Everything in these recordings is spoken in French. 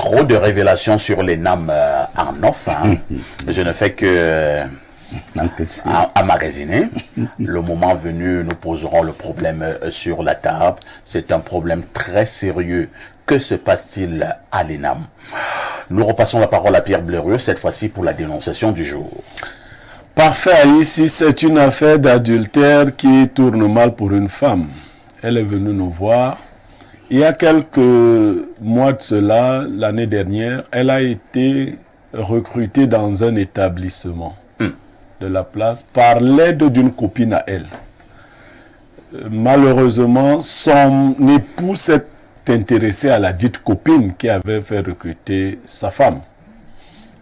trop de révélations sur les NAM en off. Je ne fais que emmagasiner. Le moment venu, nous poserons le problème sur la table. C'est un problème très sérieux. Que se passe-t-il à l'ENAM? Nous repassons la parole à Pierre Blerieux, cette fois-ci pour la dénonciation du jour. Parfait, ici c'est une affaire d'adultère qui tourne mal pour une femme. Elle est venue nous voir. Il y a quelques mois de cela, l'année dernière, elle a été recrutée dans un établissement de la place par l'aide d'une copine à elle. Malheureusement, son époux s'est intéressé à la dite copine qui avait fait recruter sa femme.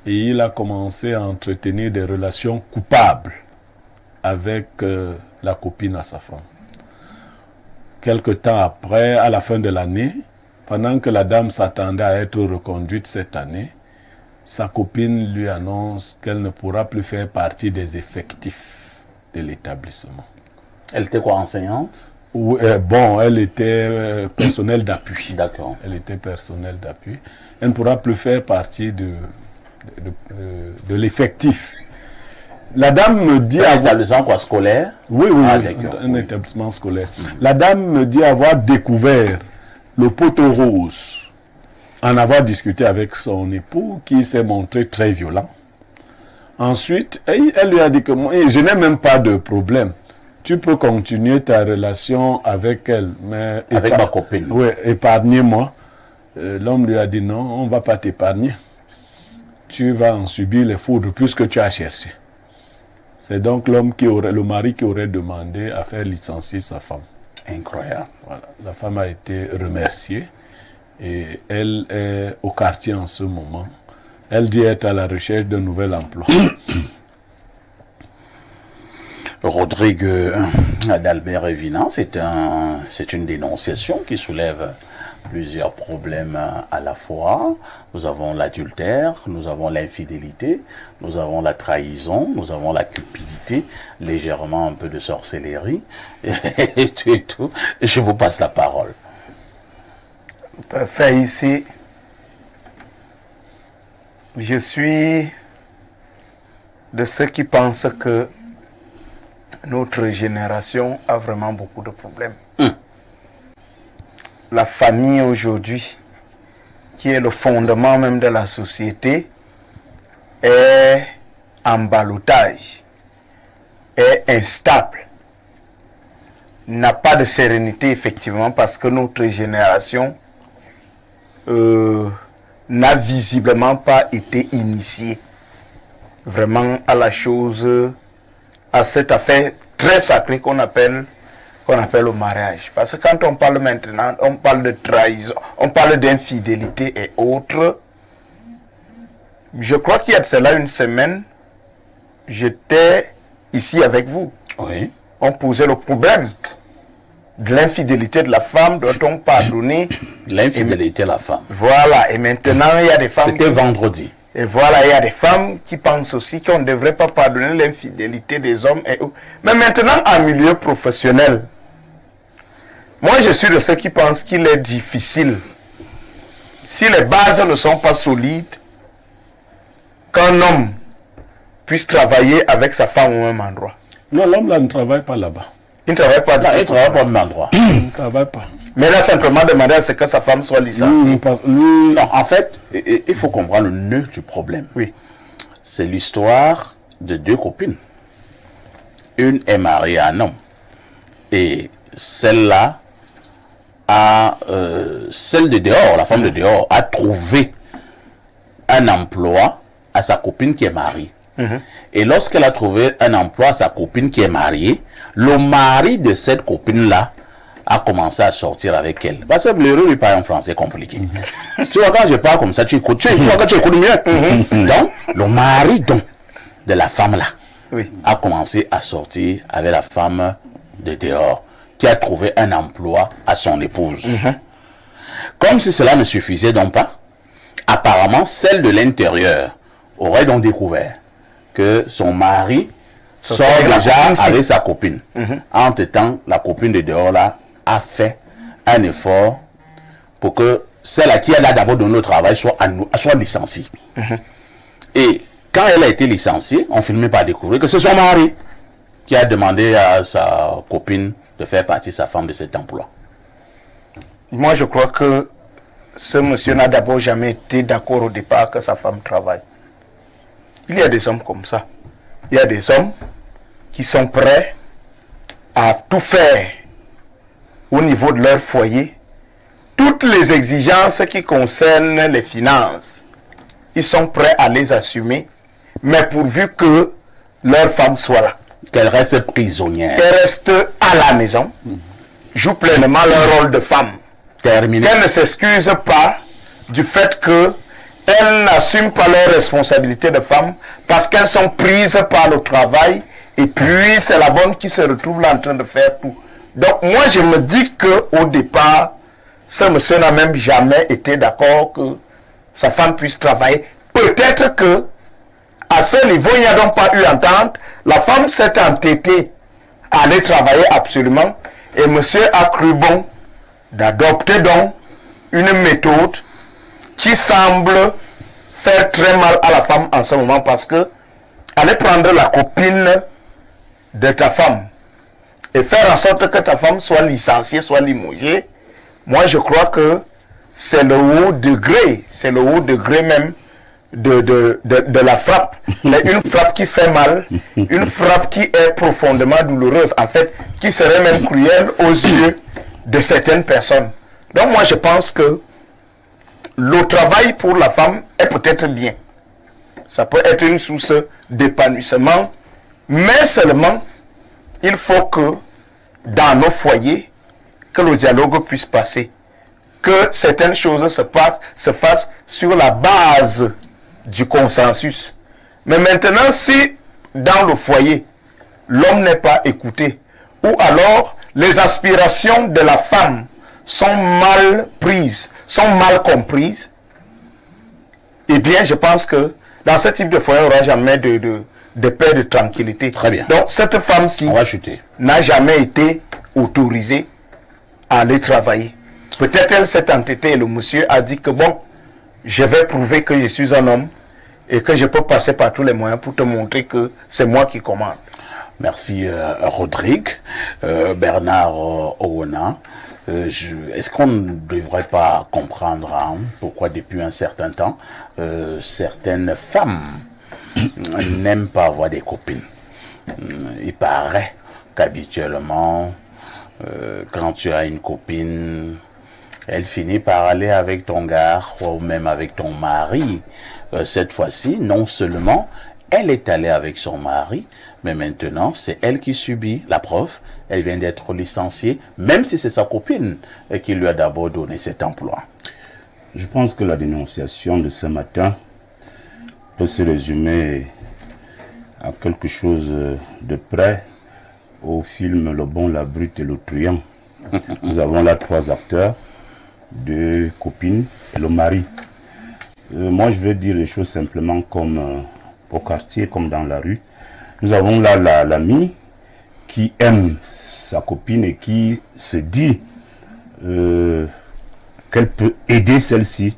Et il a commencé à entretenir des relations coupables avec la copine à sa femme. Quelque temps après, à la fin de l'année, pendant que la dame s'attendait à être reconduite cette année, sa copine lui annonce qu'elle ne pourra plus faire partie des effectifs de l'établissement. Elle était quoi, enseignante? Oui, bon, elle était personnel d'appui. D'accord. Elle était personnel d'appui. Elle ne pourra plus faire partie de l'effectif. La dame me dit... Un établissement quoi, scolaire? Oui, un établissement scolaire. La dame me dit avoir découvert le poteau rose, en avoir discuté avec son époux qui s'est montré très violent. Ensuite, elle lui a dit que moi, je n'ai même pas de problème. Tu peux continuer ta relation avec elle. Mais avec ma copine. Oui, épargnez-moi. L'homme lui a dit non, on ne va pas t'épargner. Tu vas en subir les foudres puisque tu as cherché. C'est donc le mari qui aurait demandé à faire licencier sa femme. Incroyable. Voilà. La femme a été remerciée et elle est au quartier en ce moment. Elle dit être à la recherche d'un nouvel emploi. Rodrigue d'Albert Evinan, c'est une dénonciation qui soulève plusieurs problèmes à la fois. Nous avons l'adultère, nous avons l'infidélité, nous avons la trahison, nous avons la cupidité, légèrement un peu de sorcellerie, et tout. Je vous passe la parole. Parfait, ici, je suis de ceux qui pensent que notre génération a vraiment beaucoup de problèmes. La famille aujourd'hui, qui est le fondement même de la société, est en ballottage, est instable, n'a pas de sérénité effectivement parce que notre génération n'a visiblement pas été initiée vraiment à la chose, à cette affaire très sacrée qu'on appelle le mariage. Parce que quand on parle maintenant, on parle de trahison, on parle d'infidélité et autres. Je crois qu'il y a de cela une semaine, j'étais ici avec vous. Oui. On posait le problème de l'infidélité de la femme, dont on pardonnait. L'infidélité de la femme. Voilà, et maintenant il y a des femmes... C'était vendredi. Et voilà, il y a des femmes qui pensent aussi qu'on ne devrait pas pardonner l'infidélité des hommes. Mais maintenant, en milieu professionnel, moi je suis de ceux qui pensent qu'il est difficile, si les bases ne sont pas solides, qu'un homme puisse travailler avec sa femme au même endroit. Non, l'homme là ne travaille pas là-bas. Il ne travaille pas Il ne travaille pas au même endroit. Il ne travaille pas. Mais là, simplement demander à ce que sa femme soit licenciée. Non, en fait, il faut comprendre le nœud du problème. Oui. C'est l'histoire de deux copines. Une est mariée à un homme. Et celle-là celle de dehors, la femme de dehors, a trouvé un emploi à sa copine qui est mariée. Et lorsqu'elle a trouvé un emploi à sa copine qui est mariée, le mari de cette copine-là a commencé à sortir avec elle. Parce que Blerieux lui parle en français compliqué. Tu vois, quand je parle comme ça, tu écoutes. Tu vois, quand tu écoutes mieux. Donc, le mari de la femme-là a commencé à sortir avec la femme de dehors, qui a trouvé un emploi à son épouse. Comme si cela ne suffisait donc pas, apparemment, celle de l'intérieur aurait donc découvert que son mari sort déjà avec sa copine. Entre-temps, la copine de dehors là a fait un effort pour que celle à qui elle a d'abord donné le travail soit licenciée. Et quand elle a été licenciée, on finit par découvrir que c'est son mari qui a demandé à sa copine de faire partie sa femme de cet emploi. Moi, je crois que ce monsieur n'a d'abord jamais été d'accord au départ que sa femme travaille. Il y a des hommes comme ça. Il y a des hommes qui sont prêts à tout faire au niveau de leur foyer. Toutes les exigences qui concernent les finances, ils sont prêts à les assumer, mais pourvu que leur femme soit là. Qu'elle reste prisonnière. Qu'elle reste à la maison, joue pleinement leur rôle de femme. Terminé. Qu'elle ne s'excuse pas du fait qu'elles n'assument pas leurs responsabilités de femme parce qu'elles sont prises par le travail et puis c'est la bonne qui se retrouve là en train de faire tout. Donc moi je me dis qu'au départ, ce monsieur n'a même jamais été d'accord que sa femme puisse travailler. Peut-être que à ce niveau, il n'y a donc pas eu entente. La femme s'est entêtée à aller travailler absolument et monsieur a cru bon d'adopter donc une méthode qui semble faire très mal à la femme en ce moment parce que aller prendre la copine de ta femme et faire en sorte que ta femme soit licenciée, soit limogée, moi je crois que c'est le haut degré même de la frappe. Mais une frappe qui fait mal, une frappe qui est profondément douloureuse, en fait, qui serait même cruelle aux yeux de certaines personnes. Donc moi je pense que le travail pour la femme est peut-être bien. Ça peut être une source d'épanouissement, mais seulement il faut que dans nos foyers, que le dialogue puisse passer, que certaines choses se fassent sur la base du consensus. Mais maintenant, si dans le foyer, l'homme n'est pas écouté, ou alors les aspirations de la femme sont mal prises, sont mal comprises, eh bien, je pense que dans ce type de foyer, il n'y aura jamais de paix, de tranquillité. Très bien. Donc, cette femme-ci n'a jamais été autorisée à aller travailler. Peut-être elle s'est entêtée et le monsieur a dit que bon, je vais prouver que je suis un homme et que je peux passer par tous les moyens pour te montrer que c'est moi qui commande. Merci Rodrigue. Bernard Owona, est-ce qu'on ne devrait pas comprendre pourquoi depuis un certain temps certaines femmes n'aiment pas avoir des copines? Il paraît qu'habituellement quand tu as une copine, elle finit par aller avec ton gars ou même avec ton mari. Cette fois-ci, non seulement elle est allée avec son mari, mais maintenant c'est elle qui subit. La preuve, elle vient d'être licenciée, même si c'est sa copine qui lui a d'abord donné cet emploi. Je pense que la dénonciation de ce matin peut se résumer à quelque chose de près au film Le Bon, la Brute et le Truand. Nous avons là 3 acteurs, 2 copines et le mari. Moi, je vais dire les choses simplement comme au quartier, comme dans la rue. Nous avons là l'ami qui aime sa copine et qui se dit qu'elle peut aider celle-ci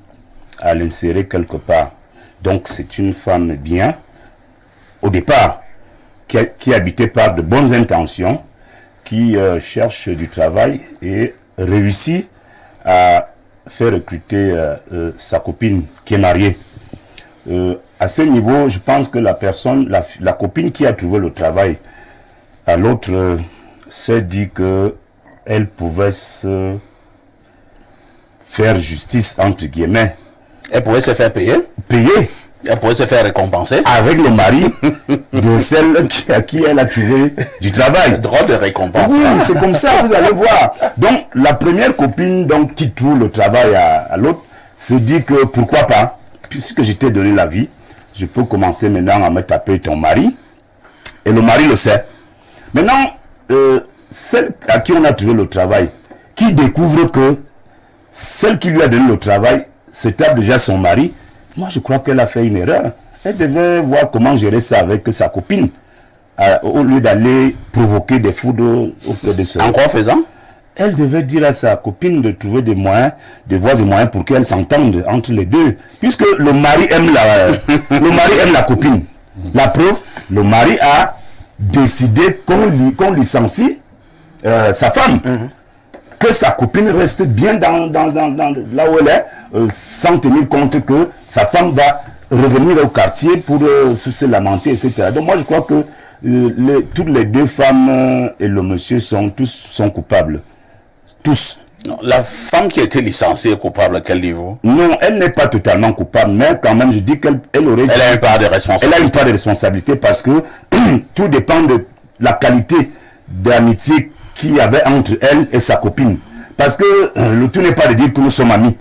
à l'insérer quelque part. Donc, c'est une femme bien, au départ, qui habitait par de bonnes intentions, qui cherche du travail et réussit à faire recruter sa copine qui est mariée. À ce niveau, je pense que la personne, la copine qui a trouvé le travail à l'autre s'est dit que elle pouvait se faire justice, entre guillemets. Elle pouvait se faire payer. Elle pouvait se faire récompenser. Avec le mari de celle à qui elle a trouvé du travail. Drôle de récompense. Oui, c'est comme ça, vous allez voir. Donc, la première copine donc, qui trouve le travail à l'autre se dit que pourquoi pas, puisque je t'ai donné la vie, je peux commencer maintenant à me taper ton mari. Et le mari le sait. Maintenant, celle à qui on a trouvé le travail, qui découvre que celle qui lui a donné le travail se tape déjà son mari, moi je crois qu'elle a fait une erreur. Elle devait voir comment gérer ça avec sa copine, au lieu d'aller provoquer des foudres auprès de ce... En quoi faisant? elle devait dire à sa copine de trouver des moyens, des voies et moyens pour qu'elles s'entendent entre les deux. Puisque le mari aime la copine. La preuve, le mari a décidé qu'on licencie sa femme. Que sa copine reste bien dans là où elle est, sans tenir compte que sa femme va revenir au quartier pour se lamenter, etc. Donc moi je crois que toutes les deux femmes et le monsieur sont coupables. Tous. Non, la femme qui a été licenciée est coupable à quel niveau? Non, elle n'est pas totalement coupable, mais quand même je dis qu'elle aurait... Elle a une part de responsabilité. Elle a une part de responsabilité parce que tout dépend de la qualité d'amitié qu'il y avait entre elle et sa copine. Parce que le tout n'est pas de dire que nous sommes amis.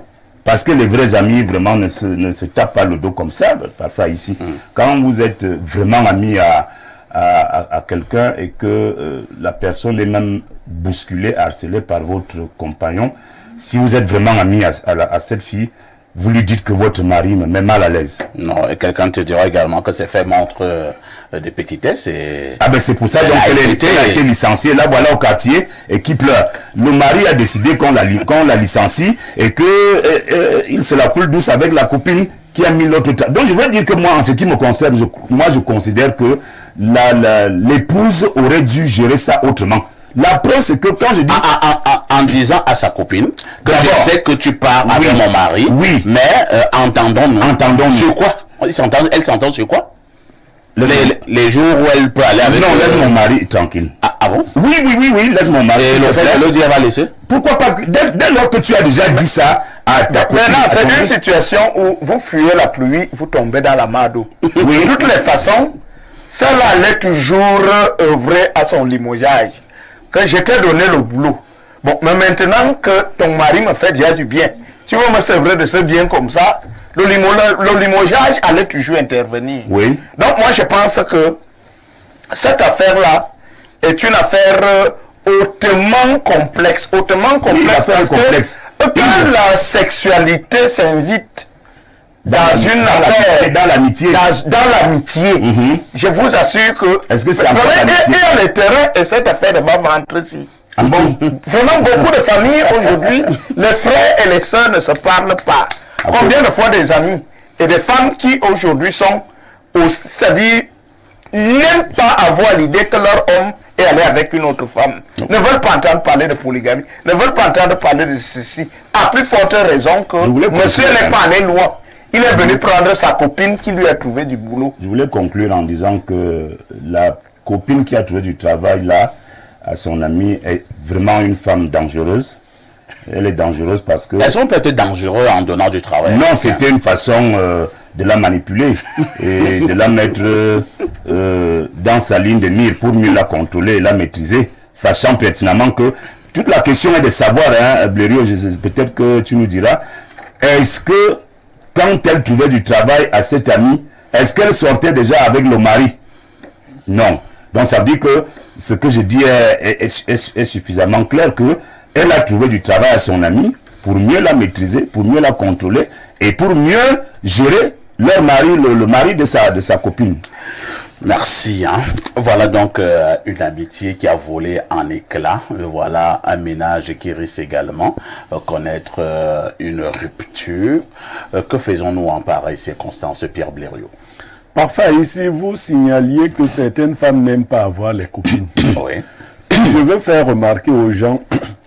Parce que les vrais amis, vraiment, ne se tapent pas le dos comme ça, parfois ici. Quand vous êtes vraiment ami à quelqu'un et que la personne est même bousculée, harcelée par votre compagnon, si vous êtes vraiment ami à cette fille, vous lui dites que votre mari me met mal à l'aise. Non, et quelqu'un te dira également que c'est fait montre de petitesse et... Ah ben c'est pour ça donc elle a été licenciée, là voilà au quartier, et qui pleure. Le mari a décidé qu'on la licencie et que il se la coule douce avec la copine qui a mis l'autre... Donc je veux dire que moi, en ce qui me concerne, je considère que l'épouse aurait dû gérer ça autrement. La preuve, c'est que quand je dis... En disant à sa copine que je sais que tu pars avec mon mari, oui, mais entendons-nous. Sur quoi? Elle s'entend sur quoi? Les jours où elle peut aller avec... Non, laisse mon mari tranquille. Ah bon? Oui, laisse mon mari. Et le fait de le dire va laisser? Pourquoi pas? Dès lors que tu as déjà dit ça à ta copine... Maintenant, c'est une situation où vous fuyez la pluie, vous tombez dans la mare d'eau. De toutes les façons, celle-là allait toujours œuvrer à son limogeage. Que je t'ai donné le boulot. Bon, mais maintenant que ton mari me fait déjà du bien, tu vas me servir de ce bien comme ça, le limogeage allait toujours intervenir. Oui. Donc moi je pense que cette affaire-là est une affaire hautement complexe. Hautement complexe parce que quand la sexualité s'invite dans une affaire, dans l'amitié, je vous assure que... Est-ce que c'est et le terrain et cette affaire de ma ventre-ci. Bon, vraiment, beaucoup de familles aujourd'hui, les frères et les sœurs ne se parlent pas. Combien de fois des amis et des femmes qui aujourd'hui sont, c'est-à-dire, n'aiment pas avoir l'idée que leur homme est allé avec une autre femme, ne veulent pas entendre parler de polygamie, ne veulent pas entendre parler de ceci, à plus forte raison que monsieur n'est pas allé loin. Il est venu prendre sa copine qui lui a trouvé du boulot. Je voulais conclure en disant que la copine qui a trouvé du travail là, à son ami, est vraiment une femme dangereuse. Elle est dangereuse parce que... Elles sont peut-être dangereuses en donnant du travail. Non, c'était une façon de la manipuler et de la mettre dans sa ligne de mire pour mieux la contrôler et la maîtriser, sachant pertinemment que toute la question est de savoir, hein, Blériot, peut-être que tu nous diras, est-ce que quand elle trouvait du travail à cette amie, est-ce qu'elle sortait déjà avec le mari? Non. Donc ça veut dire que ce que je dis est suffisamment clair que elle a trouvé du travail à son amie pour mieux la maîtriser, pour mieux la contrôler et pour mieux gérer leur mari, le mari de sa copine. Merci. Voilà donc une amitié qui a volé en éclats. Voilà un ménage qui risque également connaître une rupture. Que faisons-nous en pareille circonstance, Pierre Blériot? Parfois ici, vous signaliez que certaines femmes n'aiment pas avoir les copines. Oui. Je veux faire remarquer aux gens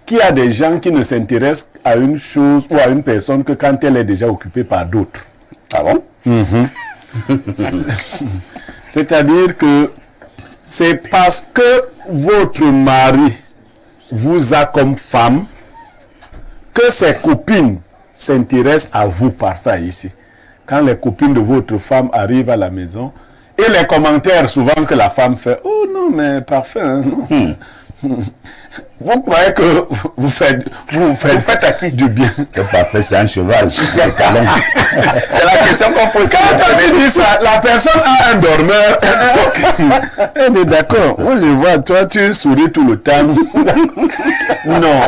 qu'il y a des gens qui ne s'intéressent à une chose ou à une personne que quand elle est déjà occupée par d'autres. Ah bon? C'est-à-dire que c'est parce que votre mari vous a comme femme que ses copines s'intéressent à vous parfois ici. Quand les copines de votre femme arrivent à la maison, et les commentaires souvent que la femme fait, oh non mais parfait, hein, non. Vous croyez que vous faites à qui du bien? C'est parfait, c'est un cheval. C'est la question qu'on pose. Quand tu dis ça, la personne a un dormeur. Elle est d'accord. On le voit, toi tu souris tout le temps. Non.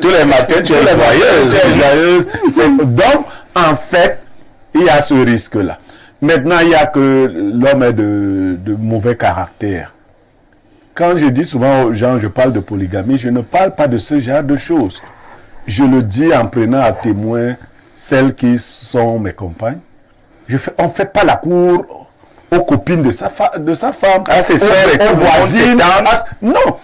Tous les matins, tu es joyeuse. Donc, en fait, il y a ce risque-là. Maintenant, il y a que l'homme est de mauvais caractère. quand je dis souvent aux gens, je parle de polygamie, je ne parle pas de ce genre de choses. Je le dis en prenant à témoin celles qui sont mes compagnes. On ne fait pas la cour aux copines de sa femme, c'est ça, aux voisines. Non.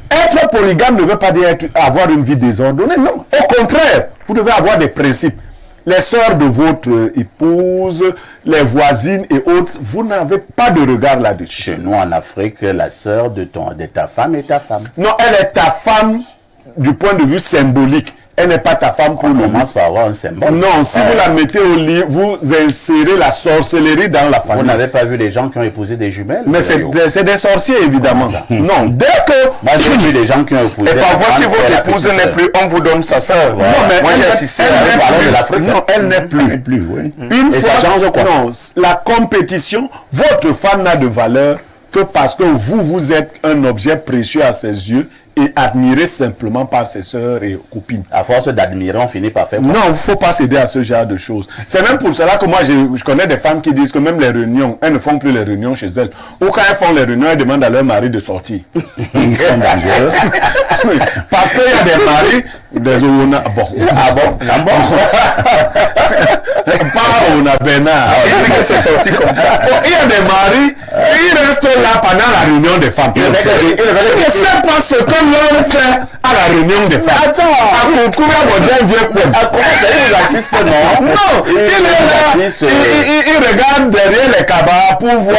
Être polygame ne veut pas dire avoir une vie désordonnée, non. Au contraire, vous devez avoir des principes. Les sœurs de votre épouse, les voisines et autres, vous n'avez pas de regard là-dessus. Chez nous en Afrique, la sœur de ta femme est ta femme. Non, elle est ta femme du point de vue symbolique. Elle n'est pas ta femme pour On le commence par avoir un symbole. Non, si vous la mettez au lit, vous insérez la sorcellerie dans la famille. Vous n'avez pas vu les gens qui ont épousé des jumelles? Mais c'est des sorciers, évidemment. Non, dès que... Moi, j'ai vu des gens qui ont épousé... Et parfois, si votre épouse n'est plus, on vous donne sa sœur. Non, mais moi, j'ai assisté elle de l'Afrique. Non, elle n'est plus. Oui. Une Et fois, ça change quoi? Non, la compétition, votre femme n'a de valeur que parce que vous êtes un objet précieux à ses yeux et admiré simplement par ses sœurs et copines. À force d'admirer, on finit par faire... Non, il ne faut pas céder à ce genre de choses. C'est même pour cela que moi, je connais des femmes qui disent que même les réunions, elles ne font plus les réunions chez elles. Ou quand elles font les réunions, elles demandent à leur mari de sortir. Ils sont dangereux. Oui, parce qu'il y a des maris, des Ouna... Bon. Ah bon? Ah bon? Pas Ouna Bernard. Il y a des maris, ils restent là pendant la réunion des femmes. Ils ne savent pas ce que l'homme fait à la réunion des femmes. Attends. Il assiste, non? Non, il est là. Il regarde derrière les cabas pour voir.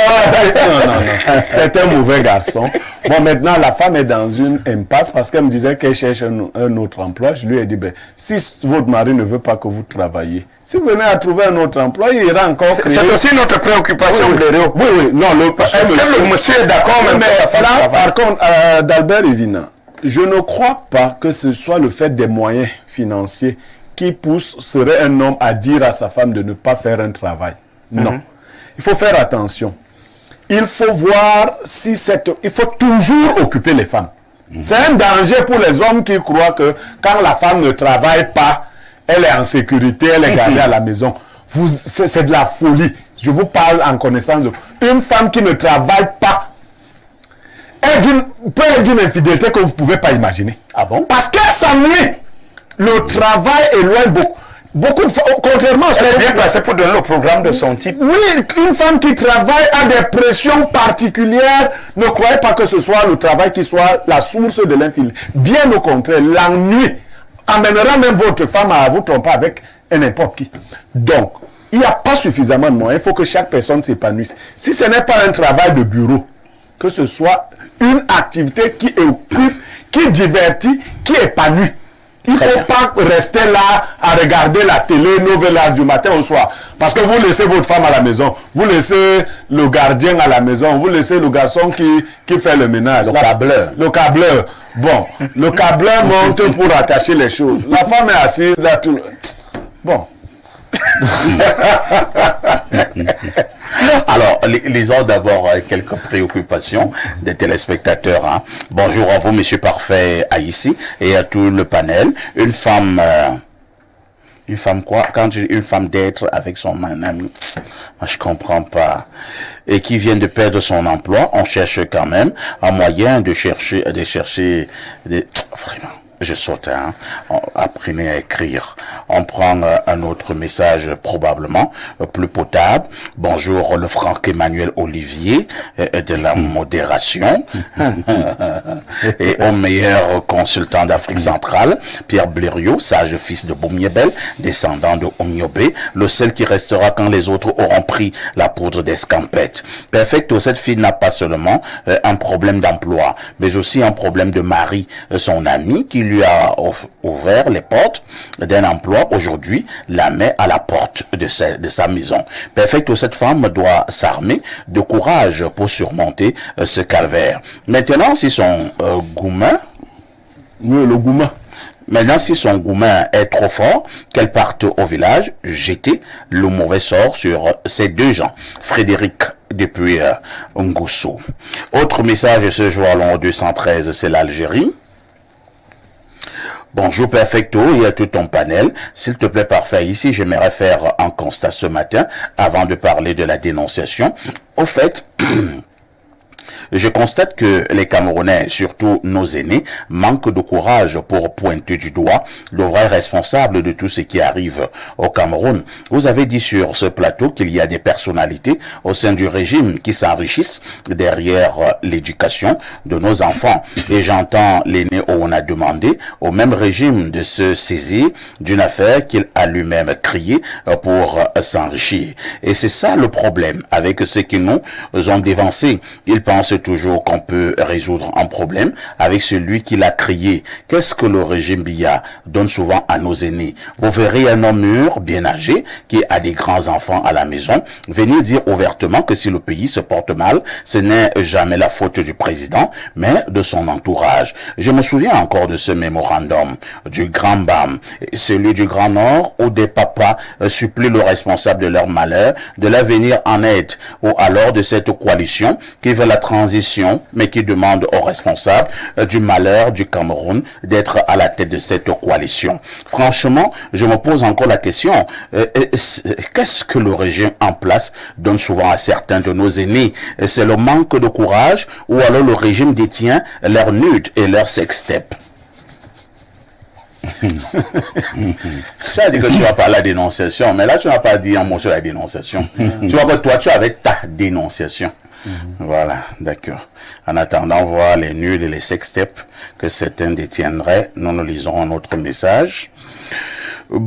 Non. C'est un mauvais garçon. Bon, maintenant, la femme est dans une impasse parce qu'elle me disait qu'elle cherche un autre emploi. Je lui ai dit, ben, si votre mari ne veut pas que vous travaillez, si vous venez à trouver un autre emploi, il ira encore créer... C'est aussi notre préoccupation, Blériot. Oui. Non, est-ce que le monsieur est d'accord même mais là, par contre, d'Albert Evina, je ne crois pas que ce soit le fait des moyens financiers qui serait un homme à dire à sa femme de ne pas faire un travail. Non. Il faut faire attention. Il faut voir si il faut toujours occuper les femmes. C'est un danger pour les hommes qui croient que quand la femme ne travaille pas, elle est en sécurité, elle est gardée à la maison. C'est de la folie. Je vous parle en connaissance de... Une femme qui ne travaille pas peut être d'une infidélité que vous ne pouvez pas imaginer. Ah bon? Parce qu'elle s'ennuie. Le travail éloigne beaucoup de femmes. Contrairement à ce Elle est bien placée pour donner le programme de son type. Oui, une femme qui travaille a des pressions particulières. Ne croyez pas que ce soit le travail qui soit la source de l'infidélité. Bien au contraire, l'ennui amènera même votre femme à vous tromper avec n'importe qui. Donc, il n'y a pas suffisamment de moyens. Il faut que chaque personne s'épanouisse. Si ce n'est pas un travail de bureau, que ce soit une activité qui occupe, qui divertit, qui épanouit. Il ne faut pas rester là à regarder la télé, novelas du matin au soir. Parce que vous laissez votre femme à la maison, vous laissez le gardien à la maison, vous laissez le garçon qui fait le ménage. Le câbleur. Bon, le câbleur monte pour attacher les choses. La femme est assise là tout. Bon. Alors, lisons d'abord quelques préoccupations des téléspectateurs. Hein. Bonjour à vous, Monsieur Parfait Haïssi, et à tout le panel. Une femme quoi? Quand j'ai une femme d'être avec son ami, moi je comprends pas. Et qui vient de perdre son emploi, on cherche quand même un moyen de chercher vraiment. Je saute, hein. Apprenez à écrire. On prend un autre message probablement plus potable. Bonjour le Franck Emmanuel Olivier de la modération et au meilleur consultant d'Afrique centrale, Pierre Blériot, sage fils de Boumiebel, descendant de Omiobé, le seul qui restera quand les autres auront pris la poudre d'escampette. Perfecto, cette fille n'a pas seulement un problème d'emploi, mais aussi un problème de mari. Son ami qui lui a ouvert les portes d'un emploi, aujourd'hui la met à la porte de sa maison. Perfecto, cette femme doit s'armer de courage pour surmonter ce calvaire. Maintenant, si son goumin... Le goumin. Maintenant, si son goumin est trop fort, qu'elle parte au village, jeter le mauvais sort sur ces deux gens. Frédéric depuis Ngoussou. Autre message ce jour long 213, c'est l'Algérie. Bonjour Perfecto et à tout ton panel. S'il te plaît, Parfait, ici j'aimerais faire un constat ce matin avant de parler de la dénonciation. Au fait, je constate que les Camerounais, surtout nos aînés, manquent de courage pour pointer du doigt le vrai responsable de tout ce qui arrive au Cameroun. Vous avez dit sur ce plateau qu'il y a des personnalités au sein du régime qui s'enrichissent derrière l'éducation de nos enfants. Et j'entends l'aîné on a demandé au même régime de se saisir d'une affaire qu'il a lui-même créée pour s'enrichir. Et c'est ça le problème avec ceux qui nous ont dévancés. Ils pensent toujours qu'on peut résoudre un problème avec celui qui l'a créé. Qu'est-ce que le régime Biya donne souvent à nos aînés? Vous verrez un homme mûr, bien âgé, qui a des grands-enfants à la maison, venir dire ouvertement que si le pays se porte mal, ce n'est jamais la faute du président, mais de son entourage. Je me souviens encore de ce mémorandum du Grand BAM, celui du Grand Nord, où des papas supplient le responsable de leur malheur de leur venir en aide, ou alors de cette coalition qui veut la transition, mais qui demande aux responsables du malheur du Cameroun d'être à la tête de cette coalition. Franchement, je me pose encore la question, qu'est-ce que le régime en place donne souvent à certains de nos aînés? C'est le manque de courage, ou alors le régime détient leur nude et leur sextape? Tu as dit que tu vas parler à la dénonciation, mais là tu n'as pas dit un mot sur la dénonciation. Tu vois que toi tu es avec ta dénonciation. Voilà, d'accord. En attendant voir les nuls et les sextapes que certains détiendraient, nous lisons un autre message. Oh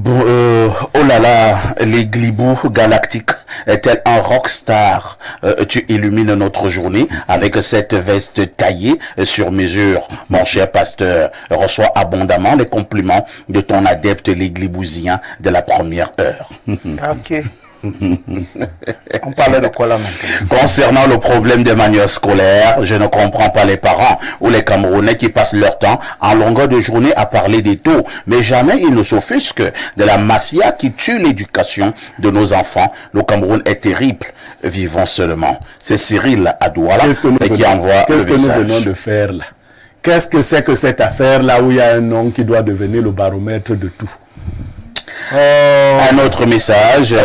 là là, les glibous galactiques, tel un rockstar, tu illumines notre journée avec cette veste taillée sur mesure. Mon cher pasteur, reçois abondamment les compliments de ton adepte les glibousien de la première heure. Ok. On parlait de quoi là maintenant? Concernant le problème des manuels scolaires, je ne comprends pas les parents ou les Camerounais qui passent leur temps en longueur de journée à parler des taux, mais jamais ils ne s'offusquent de la mafia qui tue l'éducation de nos enfants. Le Cameroun est terrible, vivons seulement. C'est Cyril à Douala qui envoie le message. Qu'est-ce que nous venons de faire là? Qu'est-ce que c'est que cette affaire là où il y a un homme qui doit devenir le baromètre de tout? Un autre message,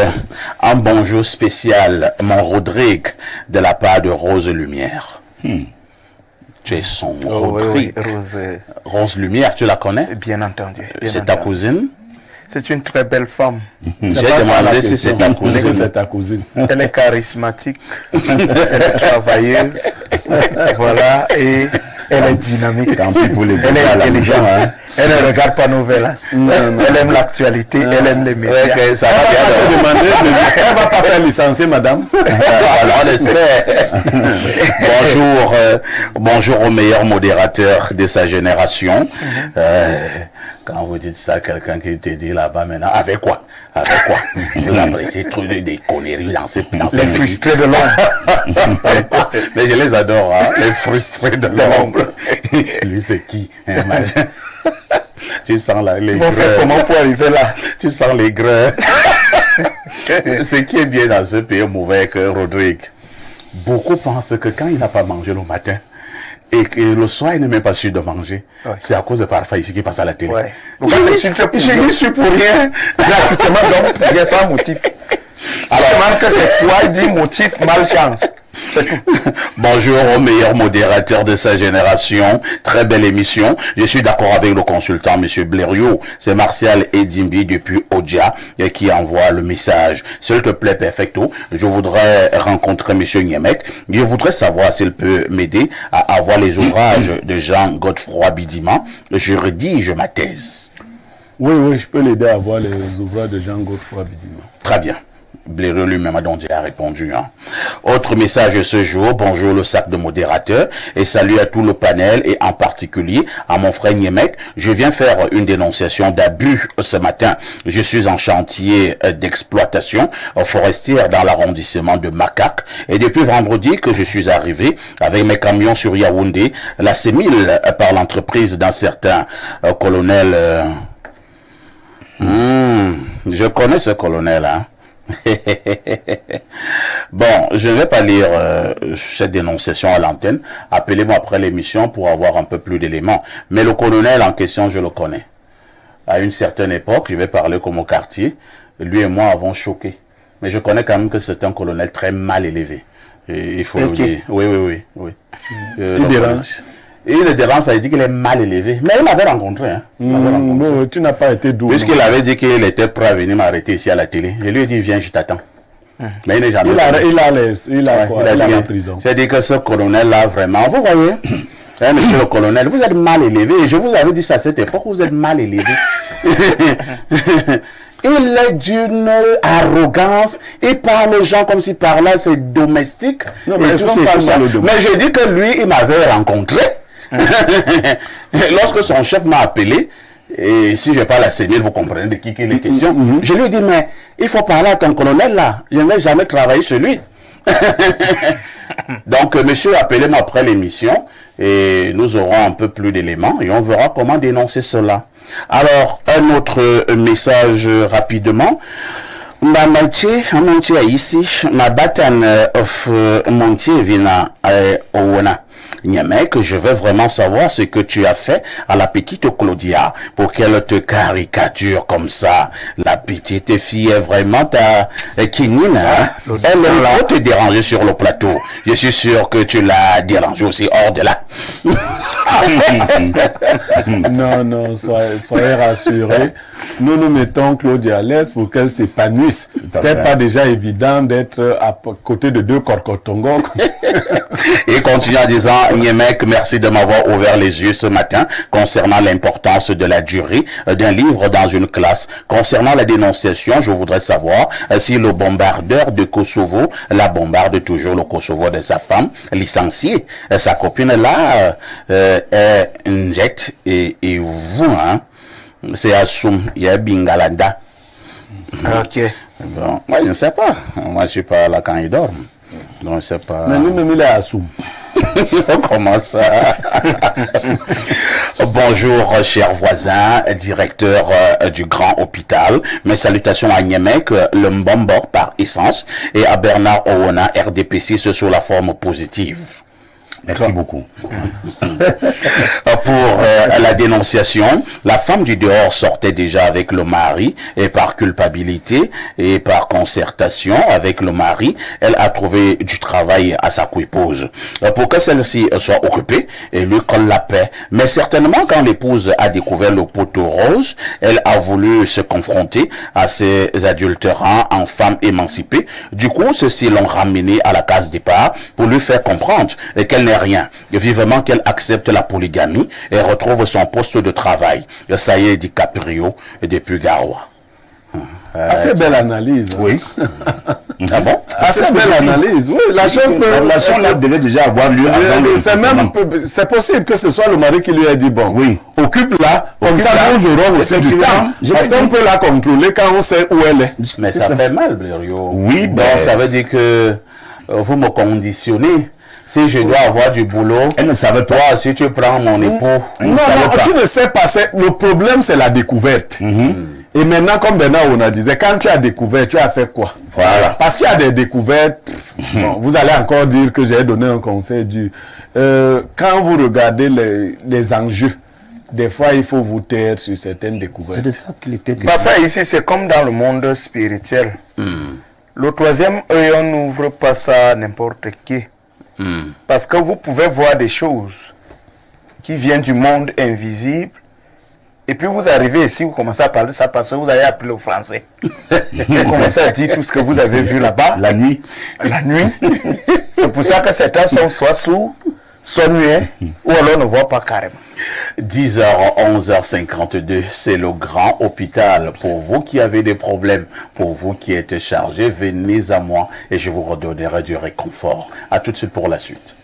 un bonjour spécial, mon Rodrigue, de la part de Rose Lumière. Tu es son Rodrigue. Oui, Rose Lumière, tu la connais? bien entendu. C'est ta cousine? C'est une très belle femme. J'ai demandé si c'est ta cousine. C'est ta cousine. Elle est charismatique, elle est travailleuse, voilà, et elle est dynamique. Tant pis pour les Elle est à la intelligente. maison, hein. Elle ne regarde pas nos velas. Elle aime l'actualité, elle aime les médias. Ok, ça va Elle bien. va pas te demander, elle va pas faire licencier, madame. Voilà, on espère. Bonjour au meilleur modérateur de sa génération. Quand vous dites ça, quelqu'un qui te dit là-bas maintenant, avec quoi? Avec quoi? Vous appréciez trop des conneries dans ces Les frustrés de l'ombre. Mais je les adore, hein, les frustrés de l'ombre. Lui, c'est qui? Tu sens là, les Ils vont faire greurs. comment pour arriver là? Tu sens les greurs. Ce qui est bien dans ce pays mauvais que Rodrigue, beaucoup pensent que quand il n'a pas mangé le matin, et que le soir, il n'est même pas sûr de manger. Ouais. C'est à cause de parfois ici qui passe à la télé. Ouais. J'ai dit, je suis pour rien. Gratuitement, donc, bien sans motif. Alors, demande que c'est quoi, il dit motif, malchance. Bonjour au meilleur modérateur de sa génération. Très belle émission. Je suis d'accord avec le consultant, monsieur Blériot. C'est Martial Edimbi depuis Odja qui envoie le message. S'il te plaît, perfecto. Je voudrais rencontrer monsieur Niemek. Je voudrais savoir s'il peut m'aider à avoir les ouvrages de Jean Godefroy Bidima. Je rédige ma thèse. Oui, je peux l'aider à voir les ouvrages de Jean Godefroy Bidima. Très bien. Blériot lui-même a donc déjà répondu. Hein. Autre message ce jour, bonjour le sac de modérateur et salut à tout le panel et en particulier à mon frère Niemek. Je viens faire une dénonciation d'abus ce matin. Je suis en chantier d'exploitation forestière dans l'arrondissement de Makak et depuis vendredi que je suis arrivé avec mes camions sur Yaoundé, la CEMIL par l'entreprise d'un certain colonel... je connais ce colonel, hein. Bon, je ne vais pas lire cette dénonciation à l'antenne. Appelez-moi après l'émission pour avoir un peu plus d'éléments. Mais le colonel en question, je le connais. À une certaine époque, je vais parler comme au quartier, lui et moi avons choqué. Mais je connais quand même que c'est un colonel très mal élevé. Et il faut le dire. Oui. Il dérange. Il le dérange, il dit qu'il est mal élevé. Mais il m'avait rencontré. Hein. Bon, tu n'as pas été doux. Puisqu'il avait dit qu'il était prêt à venir m'arrêter ici à la télé. Je lui ai dit, viens, je t'attends. Mais il n'est jamais. Il a la prison. C'est-à-dire que ce colonel-là, vraiment, vous voyez, hein, monsieur le colonel, vous êtes mal élevé. Et je vous avais dit ça à cette époque, vous êtes mal élevé. Il est d'une arrogance. Il parle aux gens comme s'il parlait, c'est domestique. Non, mais tout ça. Mais je dis que lui, il m'avait rencontré. Lorsque son chef m'a appelé, et si je parle à Sénil, vous comprenez de qui il est question. Je lui ai dit, mais il faut parler à ton colonel là. Je n'ai jamais travaillé chez lui. Donc, monsieur, appelez-moi après l'émission et nous aurons un peu plus d'éléments et on verra comment dénoncer cela. Alors, un autre message rapidement. Ma moitié ici, ma batane of moitié vina owana. Niamek, je veux vraiment savoir ce que tu as fait à la petite Claudia pour qu'elle te caricature comme ça. La petite fille est vraiment ta kinine. Hein? Elle va te déranger sur le plateau. Je suis sûr que tu l'as dérangé aussi hors de là. Non, soyez rassurés. Nous nous mettons Claudia à l'aise pour qu'elle s'épanouisse. C'était pas déjà évident d'être à côté de deux corcotongos. Et continue en disant, Niemek, merci de m'avoir ouvert les yeux ce matin concernant l'importance de la durée d'un livre dans une classe. Concernant la dénonciation, je voudrais savoir si le bombardeur de Kosovo la bombarde toujours le Kosovo de sa femme licenciée. Sa copine là est une jet et vous, hein, c'est Assoum, il y a Bingalanda. Ok. Bon, moi je ne sais pas. Moi je suis pas là quand il dort. Donc c'est pas. Mais lui-même il est Assoum. Comment ça? Bonjour, chers voisins, directeur du grand hôpital. Mes salutations à Niemek, le Mbombor par essence, et à Bernard Owona, RDPC, sous la forme positive. Merci beaucoup. Pour la dénonciation, la femme du dehors sortait déjà avec le mari et par culpabilité et par concertation avec le mari, elle a trouvé du travail à sa épouse pour que celle-ci soit occupée et lui colle la paix. Mais certainement quand l'épouse a découvert le poteau rose, elle a voulu se confronter à ces adultérants en femmes émancipées. Du coup, ceux-ci l'ont ramenée à la case départ pour lui faire comprendre qu'elle n'est rien. Vivement qu'elle accepte la polygamie et retrouve son poste de travail. Ça y est, DiCaprio depuis Garoua. Assez belle analyse. Oui. Ah bon? Assez belle analyse. Oui, la relation là devait déjà avoir lieu avant. C'est possible que ce soit le mari qui lui a dit bon, oui, occupe-la, comme ça nous aurons aussi du temps. Parce qu'on peut la contrôler quand on sait où elle est. Mais ça fait mal, Blériot. Oui, bon, ça veut dire que vous me conditionnez. Si je dois avoir du boulot, elle ne savait pas. Toi, si tu prends mon époux, non, tu ne sais pas. Le problème, c'est la découverte. Et maintenant, comme Bernard Owona disait, quand tu as découvert, tu as fait quoi? Voilà. Parce qu'il y a des découvertes. Bon, vous allez encore dire que j'ai donné un conseil du. Quand vous regardez les enjeux, des fois, il faut vous taire sur certaines découvertes. C'est de ça qu'il était. Parfois, ici, c'est comme dans le monde spirituel. Le troisième œil, on n'ouvre pas ça à n'importe qui. Parce que vous pouvez voir des choses qui viennent du monde invisible. Et puis vous arrivez ici, vous commencez à parler de ça parce que vous avez appris le français. Vous commencez à dire tout ce que vous avez vu là-bas. La nuit. La nuit. C'est pour ça que certains sont soit sourds, soit muets, ou alors ne voient pas carrément. 10h, 11h52, c'est le grand hôpital. Pour vous qui avez des problèmes, pour vous qui êtes chargés, venez à moi et je vous redonnerai du réconfort. À tout de suite pour la suite.